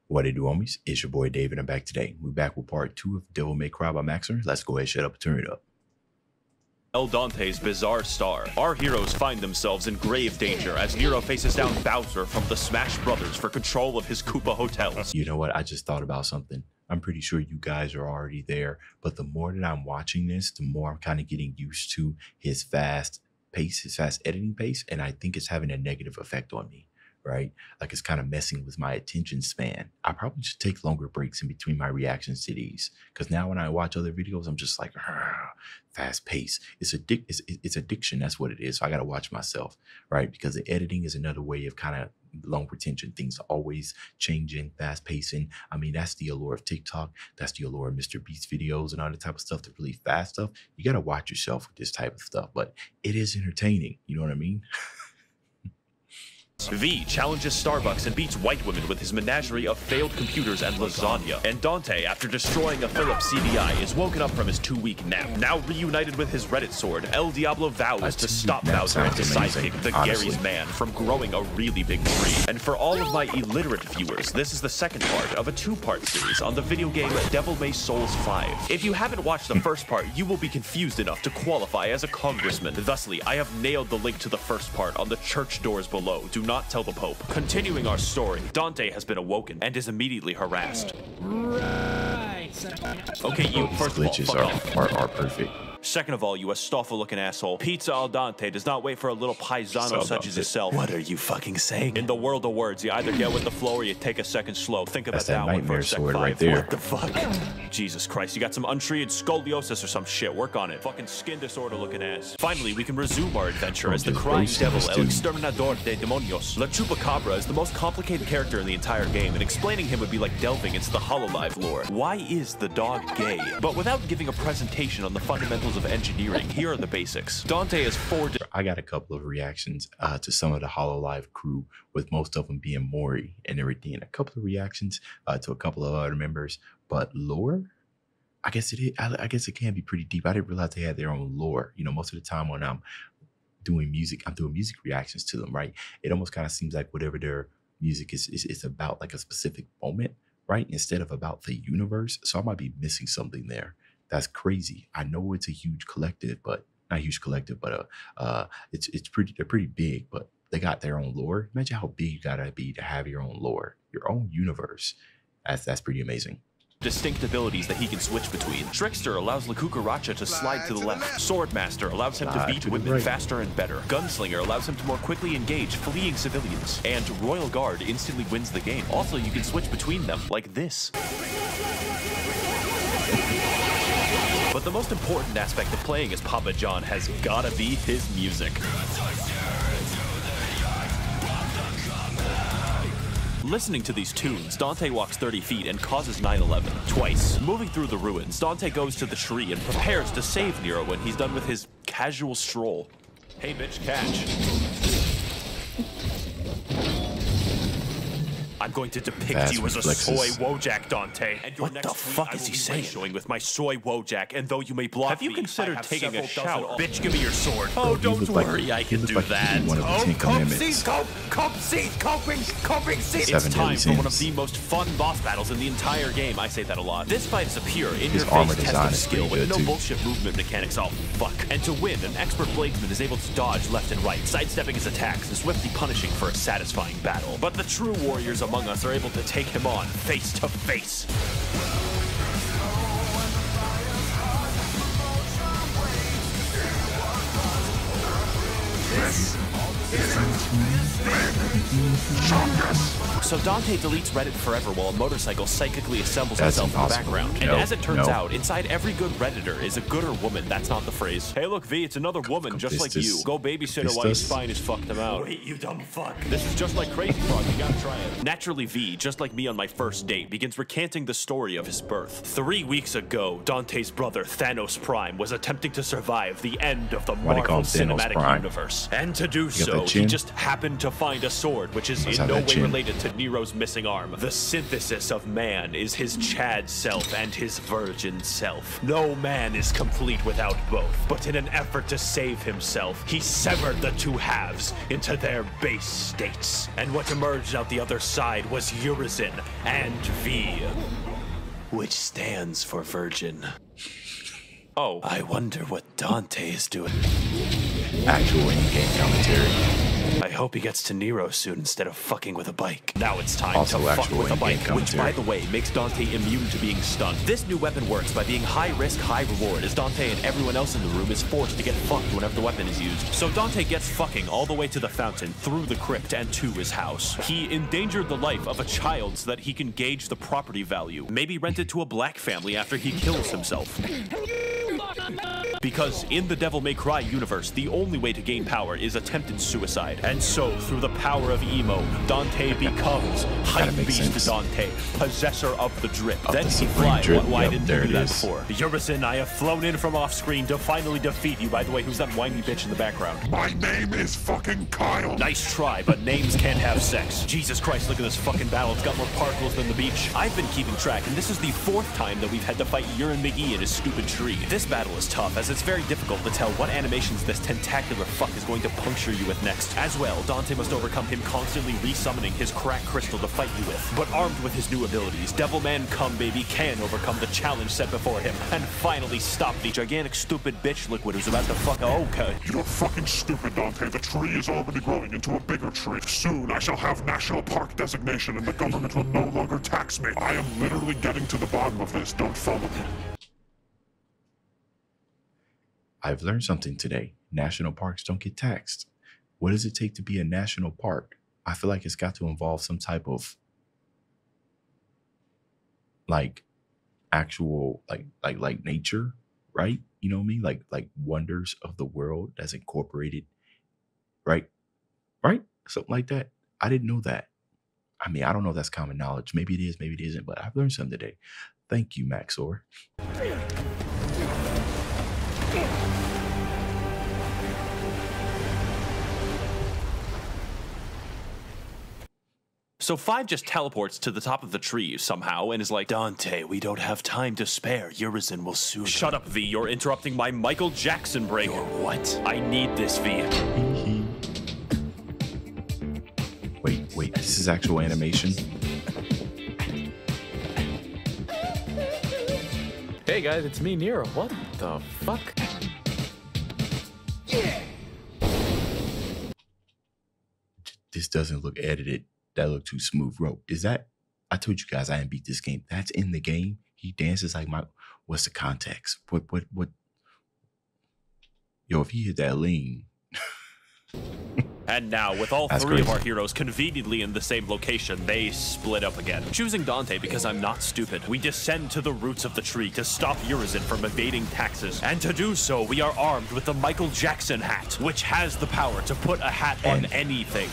What it do, homies? It's your boy David. I'm back today. We're back with part 2 of Devil May Cry by Max0r. Let's go ahead, shut up, and turn it up. Dante's bizarre star. Our heroes find themselves in grave danger as Nero faces down Bowser from the Smash Brothers for control of his Koopa hotels. You know what? I just thought about something. I'm pretty sure you guys are already there, but the more that I'm watching this, the more I'm kind of getting used to his fast pace, his fast editing pace, and I think it's having a negative effect on me. Right? Like it's kind of messing with my attention span. I probably should take longer breaks in between my reactions to these. Because now when I watch other videos, I'm just like, fast pace. It's addiction. That's what it is. So I got to watch myself, right? Because the editing is another way of kind of long retention. Things are always changing, fast pacing. I mean, that's the allure of TikTok. That's the allure of Mr. Beast videos and all that type of stuff, the really fast stuff. You got to watch yourself with this type of stuff. But it is entertaining. You know what I mean? V challenges Starbucks and beats white women with his menagerie of failed computers and lasagna. And Dante, after destroying a Philips CDI, is woken up from his 2-week nap. Now reunited with his Reddit sword, El Diablo vows to stop Bowser and his sidekick, the Gary's Man, from growing a really big tree. And for all of my illiterate viewers, this is the second part of a 2-part series on the video game Devil May Souls 5. If you haven't watched the first part, you will be confused enough to qualify as a congressman. Thusly, I have nailed the link to the first part on the church doors below. Do not tell the Pope. Continuing our story, Dante has been awoken and is immediately harassed. Right. Okay, you, first of all, fuck off. Are perfect. Second of all, you Astolfo-looking asshole. Pizza al dente does not wait for a little paisano such as yourself. What are you fucking saying? In the world of words, you either get with the flow or you take a second slow. Think about that one for a sec. Right there. What the fuck? Jesus Christ, you got some untreated scoliosis or some shit. Work on it. Fucking skin disorder looking ass. Finally, we can resume our adventure as the crying devil El Exterminador de Demonios. La Chupacabra is the most complicated character in the entire game, and explaining him would be like delving into the Hololive lore. Why is the dog gay? But without giving a presentation on the fundamentals of engineering, here are the basics. Dante is 4. I got a couple of reactions to some of the Hololive crew, with most of them being Mori and everything, and a couple of reactions to a couple of other members. But lore, I guess it is. I guess it can be pretty deep. I didn't realize they had their own lore. You know, most of the time when I'm doing music reactions to them, right? It almost kind of seems like whatever their music is about, like a specific moment, right? Instead of about the universe. So I might be missing something there. That's crazy. I know it's a huge collective, but not huge collective, but they're pretty big, but they got their own lore. Imagine how big you gotta be to have your own lore, your own universe. That's pretty amazing. Distinct abilities that he can switch between. Trickster allows La Cucaracha to slide to the left. Swordmaster allows him to beat women faster and better. Gunslinger allows him to more quickly engage fleeing civilians. And Royal Guard instantly wins the game. Also, you can switch between them, like this. But the most important aspect of playing as Papa John has gotta be his music. Listening to these tunes, Dante walks 30 feet and causes 9/11 twice. Moving through the ruins, Dante goes to the tree and prepares to save Nero when he's done with his casual stroll. Hey bitch, catch. I'm going to depict you as a soy Wojak, Dante. And what the fuck is he saying? Showing with my soy Wojak, and though you may block me, have you considered taking a shower? Bitch, give me your sword. Oh, don't worry, I can do that. Oh, coping seat. It's time for one of the most fun boss battles in the entire game. I say that a lot. This fight is a pure, in-your-face test of skill with no bullshit movement mechanics. Oh, fuck. And to win, an expert bladesman is able to dodge left and right, sidestepping his attacks and swiftly punishing for a satisfying battle. But the true warriors among us are able to take him on face to face. So Dante deletes Reddit forever while a motorcycle psychically assembles itself in the background. And as it turns out, inside every good Redditor is a gooder woman. That's not the phrase. Hey look, V, it's another woman just like you. Go babysit her while your spine is fucked him out. Wait, you dumb fuck. This is just like Crazy Frog, you gotta try it. Naturally, V, just like me on my first date, begins recanting the story of his birth. 3 weeks ago, Dante's brother, Thanos Prime, was attempting to survive the end of the Marvel Cinematic Universe. And to do so, Nero, he just happened to find a sword, which is in no way related to Nero's missing arm. The synthesis of man is his Chad self and his virgin self. No man is complete without both, but in an effort to save himself, he severed the two halves into their base states. And what emerged out the other side was Urizen and V, which stands for virgin. Oh, I wonder what Dante is doing. Actual in-game commentary. I hope he gets to Nero soon instead of fucking with a bike. Now it's time also to fuck with a bike, which, by commentary. the way, makes Dante immune to being stunned. This new weapon works by being high risk, high reward, as Dante and everyone else in the room is forced to get fucked whenever the weapon is used. So Dante gets fucking all the way to the fountain, through the crypt, and to his house. He endangered the life of a child so that he can gauge the property value. Maybe rent it to a black family after he kills himself. Because in the Devil May Cry universe, the only way to gain power is attempted suicide. And so, through the power of emo, Dante becomes Hype Beast Dante, possessor of the drip. Then he flies. Why didn't you do that before? Urizen, I have flown in from off screen to finally defeat you. By the way, who's that whiny bitch in the background? My name is fucking Kyle. Nice try, but names can't have sex. Jesus Christ, look at this fucking battle. It's got more particles than the beach. I've been keeping track, and this is the 4th time that we've had to fight Urine McGee in his stupid tree. This battle is tough, as it's very difficult to tell what animations this tentacular fuck is going to puncture you with next. As well, Dante must overcome him constantly resummoning his crack crystal to fight you with. But armed with his new abilities, Devilman Come Baby can overcome the challenge set before him and finally stop the gigantic stupid bitch liquid who's about to fuck. Okay. You're fucking stupid, Dante. The tree is already growing into a bigger tree. Soon I shall have national park designation and the government will no longer tax me. I am literally getting to the bottom of this. Don't follow me. I've learned something today. National parks don't get taxed. What does it take to be a national park? I feel like it's got to involve some type of like actual like nature, right? You know what I mean? Like wonders of the world that's incorporated, right? Right? Something like that. I didn't know that. I mean, I don't know if that's common knowledge. Maybe it is, maybe it isn't, but I've learned something today. Thank you, Max0r. So 5 just teleports to the top of the tree somehow and is like, Dante, we don't have time to spare. Urizen will soon. Shut up, V. You're interrupting my Michael Jackson break. Or what? I need this, V. Wait, this is actual animation? Hey guys, it's me, Nero. What the fuck? This doesn't look edited. That looked too smooth. Bro, is that? I told you guys I didn't beat this game. That's in the game. He dances like my. What's the context? What? Yo, if he hit that lean. And now, with all That's 3 of crazy. our heroes conveniently in the same location, they split up again. Choosing Dante because I'm not stupid, we descend to the roots of the tree to stop Urizen from evading taxes. And to do so, we are armed with the Michael Jackson hat, which has the power to put a hat on anything.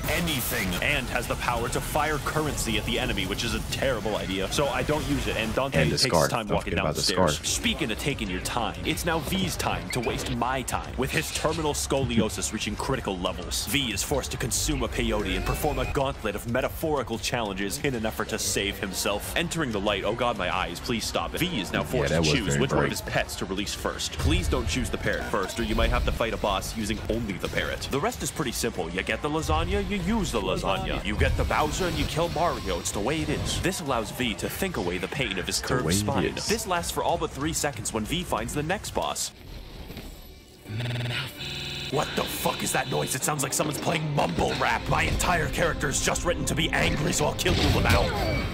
And has the power to fire currency at the enemy, which is a terrible idea. So I don't use it, and Dante And the takes his scarf. time Don't walking forget down about the the stairs. scarf. Speaking of taking your time, it's now V's time to waste my time. With his terminal scoliosis reaching critical levels, V is forced to consume a peyote and perform a gauntlet of metaphorical challenges in an effort to save himself. Entering the light, oh god, my eyes, please stop it. V is now forced that to was choose very which one of bright. his pets to release first. Please don't choose the parrot first, or you might have to fight a boss using only the parrot. The rest is pretty simple. You get the lasagna, you use the lasagna. You get the Bowser and you kill Mario. It's the way it is. This allows V to think away the pain of his the curved way it spine. is. This lasts for all but 3 seconds when V finds the next boss. What the fuck is that noise? It sounds like someone's playing mumble rap. My entire character is just written to be angry, so I'll kill you now.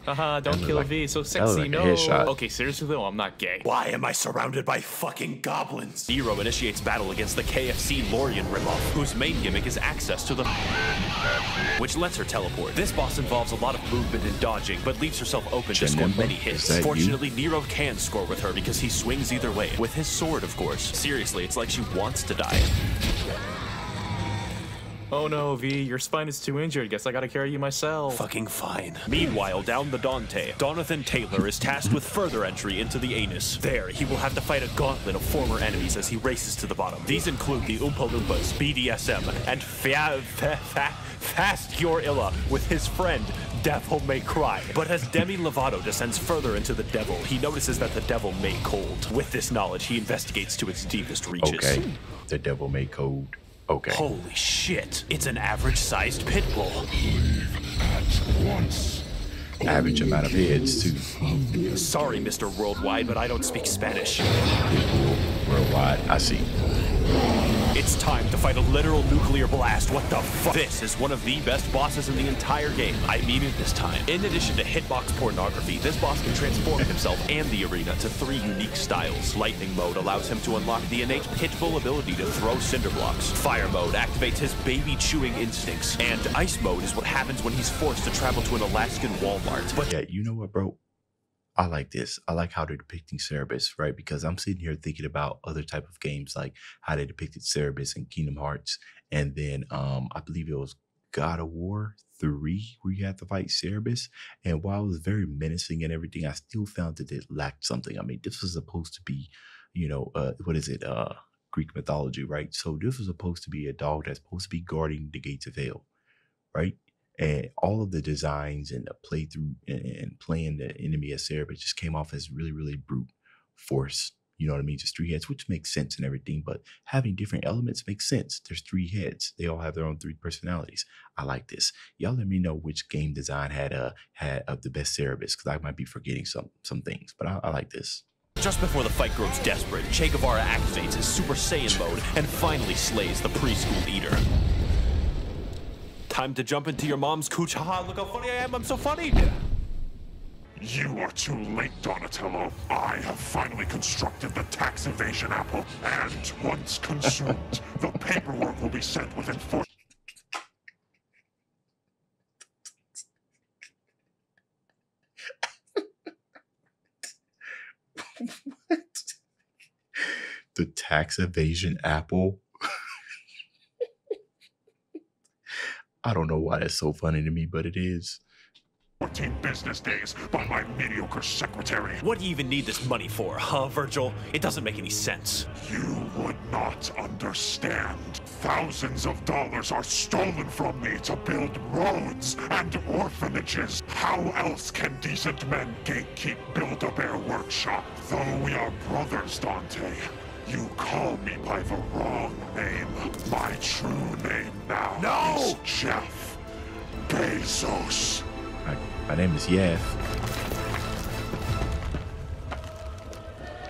Haha, don't kill like- V, so that looked sexy, like a no. headshot. Okay, seriously though, I'm not gay. Why am I surrounded by fucking goblins? Nero initiates battle against the KFC Lorian ripoff, whose main gimmick is access to the which lets her teleport. This boss involves a lot of movement and dodging, but leaves herself open to score Janemba? many Is hits. that you? Fortunately, Nero can score with her because he swings either way. With his sword, of course. Seriously, it's like she wants to die. Oh no, V, your spine is too injured. Guess I gotta carry you myself. Fucking fine. Meanwhile, down the Dante, Jonathan Taylor is tasked with further entry into the anus. There, he will have to fight a gauntlet of former enemies as he races to the bottom. These include the Oompa Loompas, BDSM, and Fast Your Illa with his friend, Devil May Cry. But as Demi Lovato descends further into the devil, he notices that the devil may cold. With this knowledge, he investigates to its deepest reaches. Okay, the devil may code. Okay. Holy shit, it's an average-sized pit bull. At once. Average amount of heads, too. Sorry, Mr. Worldwide, but I don't speak Spanish. Worldwide, I see. It's time to fight a literal nuclear blast. What the fuck? This is one of the best bosses in the entire game. I mean it this time. In addition to hitbox pornography, this boss can transform himself and the arena to 3 unique styles. Lightning mode allows him to unlock the innate pit bull ability to throw cinder blocks. Fire mode activates his baby-chewing instincts. And ice mode is what happens when he's forced to travel to an Alaskan Walmart. But Yeah, you know what, bro? I like this. I like how they're depicting Cerebus, right? Because I'm sitting here thinking about other type of games, like how they depicted Cerebus in Kingdom Hearts, and then I believe it was God of War 3 where you had to fight Cerebus. And while it was very menacing and everything, I still found that it lacked something. I mean, this was supposed to be, what is it? Greek mythology, right? So this was supposed to be a dog that's supposed to be guarding the gates of hell, right? And all of the designs and the playthrough and playing the enemy as Cerebus just came off as really, really brute force. You know what I mean? Just 3 heads, which makes sense and everything, but having different elements makes sense. There's 3 heads. They all have their own 3 personalities. I like this. Y'all let me know which game design had the best Cerebus, because I might be forgetting some things, but I like this. just before the fight grows desperate, Che Guevara activates his Super Saiyan mode and finally slays the preschool eater. Time to jump into your mom's cooch. Haha, look how funny I am. I'm so funny. You are too late, Donatello. I have finally constructed the tax evasion apple, and once consumed, the paperwork will be sent within 4... What? The tax evasion apple? I don't know why that's so funny to me, but it is. 14 business days by my mediocre secretary. What do you even need this money for, huh, Virgil? It doesn't make any sense. You would not understand. Thousands of dollars are stolen from me to build roads and orphanages. How else can decent men gatekeep Build-A-Bear Workshop? Though we are brothers, Dante, you call me by the wrong name. My true name now is Jeff Bezos. My name is Yeff.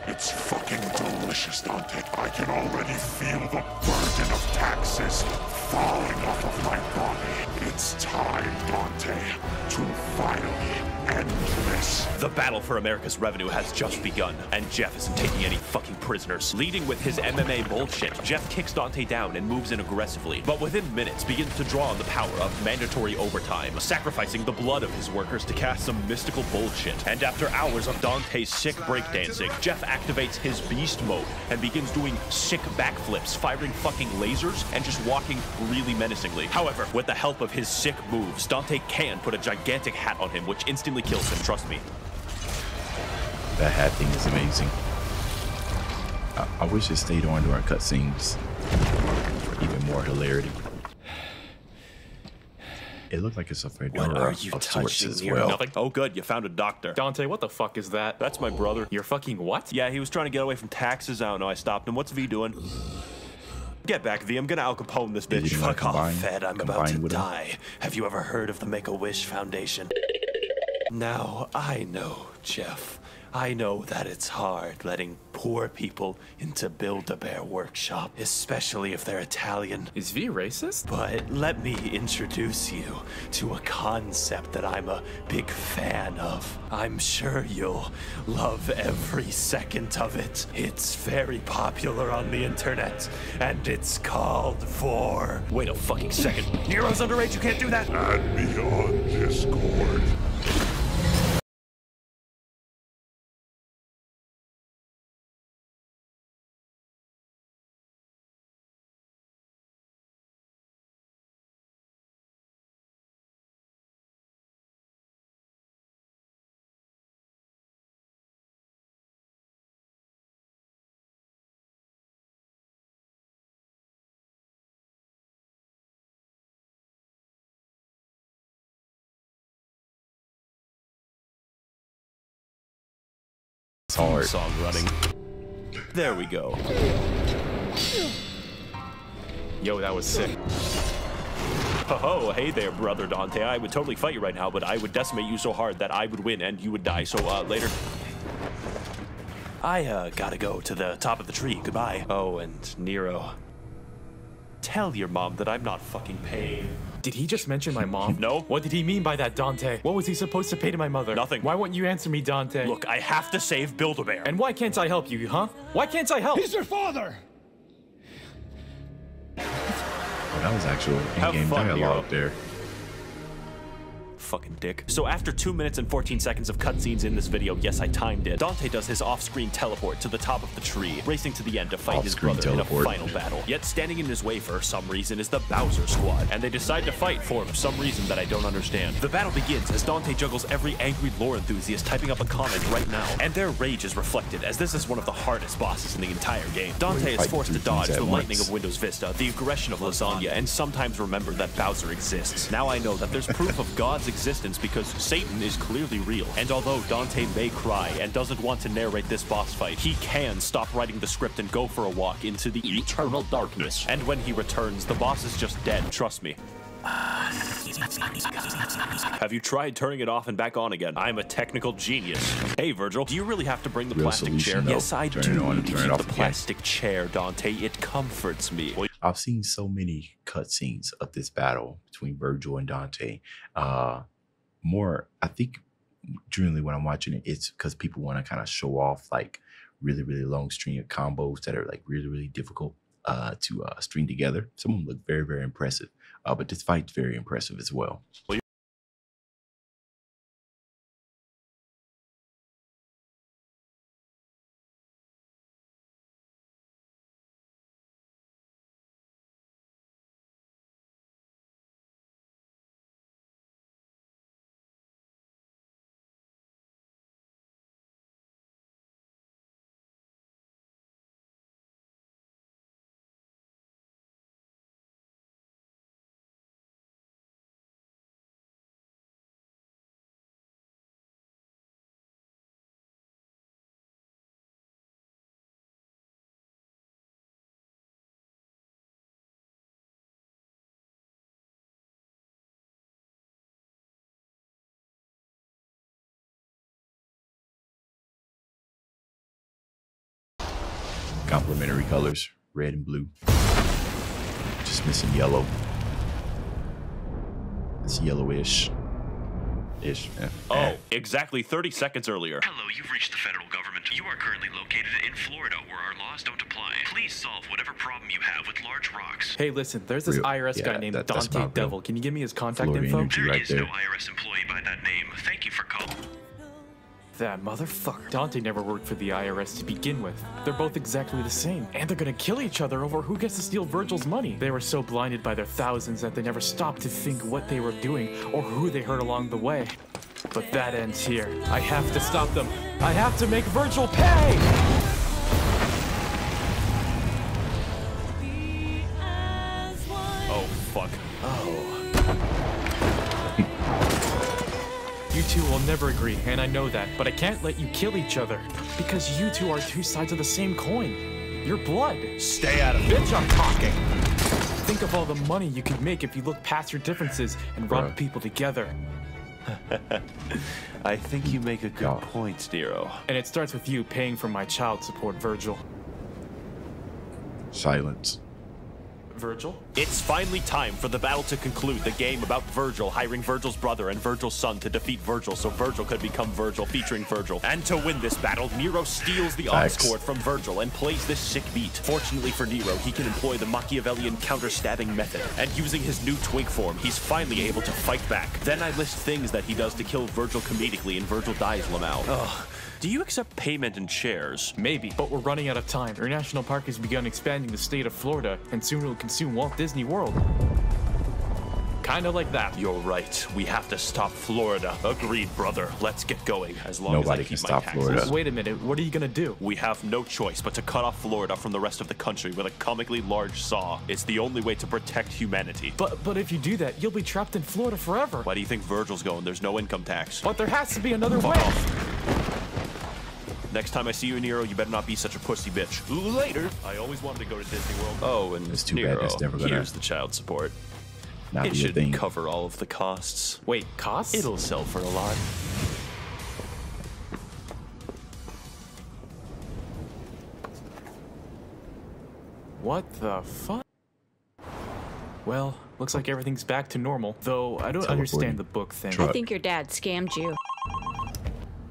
It's fucking delicious, Dante. I can already feel the burden of taxes falling off of my body. It's time, Dante, to finally end this. The battle for America's revenue has just begun, and Jeff isn't taking any fucking prisoners. Leading with his MMA bullshit, Jeff kicks Dante down and moves in aggressively, but within minutes begins to draw on the power of mandatory overtime, sacrificing the blood of his workers to cast some mystical bullshit. And after hours of Dante's sick breakdancing, Jeff activates his beast mode and begins doing sick backflips, firing fucking lasers, and just walking really menacingly. However, with the help of his sick moves, Dante can put a gigantic hat on him, which instantly kills him, trust me. That hat thing is amazing. I wish it stayed on during cutscenes for even more hilarity. It looked like it's a fedora of sorts as well. Nothing. Oh good, you found a doctor. Dante, what the fuck is that? That's my brother. You're fucking what? Yeah, he was trying to get away from taxes. I don't know, I stopped him. What's V doing? Get back, V. I'm gonna Al Capone this bitch. Fuck off, Fed. I'm about to die. Have you ever heard of the Make-A-Wish Foundation? Now, I know, Jeff. I know that it's hard letting poor people into Build-A-Bear Workshop, especially if they're Italian. Is V racist? But let me introduce you to a concept that I'm a big fan of. I'm sure you'll love every second of it. It's very popular on the internet, and it's called VOR. Wait a fucking second. Nero's underage, you can't do that! Add me on Discord. It's hard. Song running. There we go. Yo, that was sick. Oh, hey there, brother Dante. I would totally fight you right now, but I would decimate you so hard that I would win and you would die. So, later. I, gotta go to the top of the tree. Goodbye. Oh, and Nero. Tell your mom that I'm not fucking paying. Did he just mention my mom? No. What did he mean by that, Dante? What was he supposed to pay to my mother? Nothing. Why won't you answer me, Dante? Look, I have to save Build-A-Bear. And why can't I help you, huh? Why can't I help? He's your father! Oh, that was actual in-game fun, dialogue Nero. there. Fucking dick. So after 2 minutes and 14 seconds of cutscenes in this video, yes, I timed it, Dante does his off-screen teleport to the top of the tree, racing to the end to fight his brother teleport. in a final battle. Yet standing in his way for some reason is the Bowser squad, and they decide to fight for some reason that I don't understand. The battle begins as Dante juggles every angry lore enthusiast typing up a comment right now, and their rage is reflected as this is one of the hardest bosses in the entire game. Dante is forced to dodge the lightning of Windows Vista, the aggression of Lasagna, and sometimes remember that Bowser exists. Now I know that there's proof of God's existence because Satan is clearly real. And although Dante may cry and doesn't want to narrate this boss fight, he can stop writing the script and go for a walk into the eternal darkness. And when he returns, the boss is just dead, trust me. Have you tried turning it off and back on again? I'm a technical genius. Hey, Virgil, do you really have to bring the plastic chair? Though. Yes, I turn do it on need and to turn keep it off the again. plastic chair, Dante. It comforts me. I've seen so many cutscenes of this battle between Virgil and Dante. I think generally when I'm watching it, it's because people want to kind of show off like really, really long string of combos that are like really, really difficult to string together. Some of them look very, very impressive, but this fight's very impressive as well. Complementary colors, red and blue. Just missing yellow. It's yellowish. Oh, exactly 30 seconds earlier. Hello, you've reached the federal government. You are currently located in Florida, where our laws don't apply. Please solve whatever problem you have with large rocks. Hey, listen, there's this IRS guy named that's Dante about Devil. Can you give me his contact Florida info? energy. There Right is there. no IRS employee by that name. Thank you for calling. That motherfucker. Dante never worked for the IRS to begin with. They're both exactly the same. And they're gonna kill each other over who gets to steal Virgil's money. They were so blinded by their thousands that they never stopped to think what they were doing or who they hurt along the way. But that ends here. I have to stop them. I have to make Virgil pay! Oh, fuck. You two will never agree, and I know that, but I can't let you kill each other. Because you two are two sides of the same coin. You're blood. Stay out of it. Bitch, I'm talking! Think of all the money you could make if you look past your differences and run people together. I think you make a good point, Nero. And it starts with you paying for my child support, Virgil. Silence. Virgil? It's finally time for the battle to conclude, the game about Virgil hiring Virgil's brother and Virgil's son to defeat Virgil so Virgil could become Virgil, featuring Virgil. And to win this battle, Nero steals the aux cord from Virgil and plays this sick beat. Fortunately for Nero, he can employ the Machiavellian counter-stabbing method, and using his new twink form, he's finally able to fight back. Then I list things that he does to kill Virgil comedically, and Virgil dies Lamau. Ugh. Do you accept payment in shares? Maybe, but we're running out of time. Our national park has begun expanding the state of Florida, and soon it'll consume Walt Disney World. Kinda like that. You're right. We have to stop Florida. Agreed, brother. Let's get going. As long Nobody as I can keep my stop taxes. Florida. Wait a minute, what are you gonna do? We have no choice but to cut off Florida from the rest of the country with a comically large saw. It's the only way to protect humanity. But if you do that, you'll be trapped in Florida forever. Why do you think Virgil's going? There's no income tax. But there has to be another Fuck way. off. Next time I see you, Nero, you better not be such a pussy bitch. Later. I always wanted to go to Disney World. Oh, and It's too bad Nero, that's never gonna here's the child support. not It be a should thing. cover all of the costs. Wait, costs? It'll sell for a lot. What the fuck? Well, looks like everything's back to normal. Though I don't understand the book thing. Truck. I think your dad scammed you.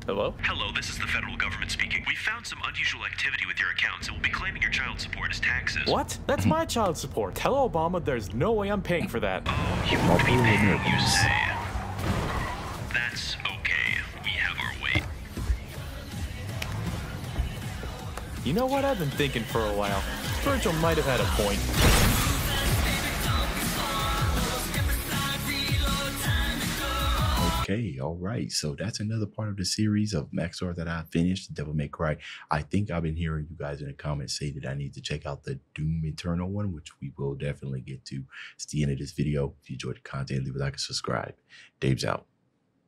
Hello? Hello, this is the federal government speaking. We found some unusual activity with your accounts and will be claiming your child support as taxes. What? That's my child support. Tell Obama there's no way I'm paying for that. You won't be paying, you say. That's okay. We have our way. You know what? I've been thinking for a while. Virgil might have had a point. Okay, all right. So that's another part of the series of Max0r that I finished, Devil May Cry. I think I've been hearing you guys in the comments say that I need to check out the Doom Eternal one, which we will definitely get to. It's the end of this video. If you enjoyed the content, leave a like and subscribe. Dave's out.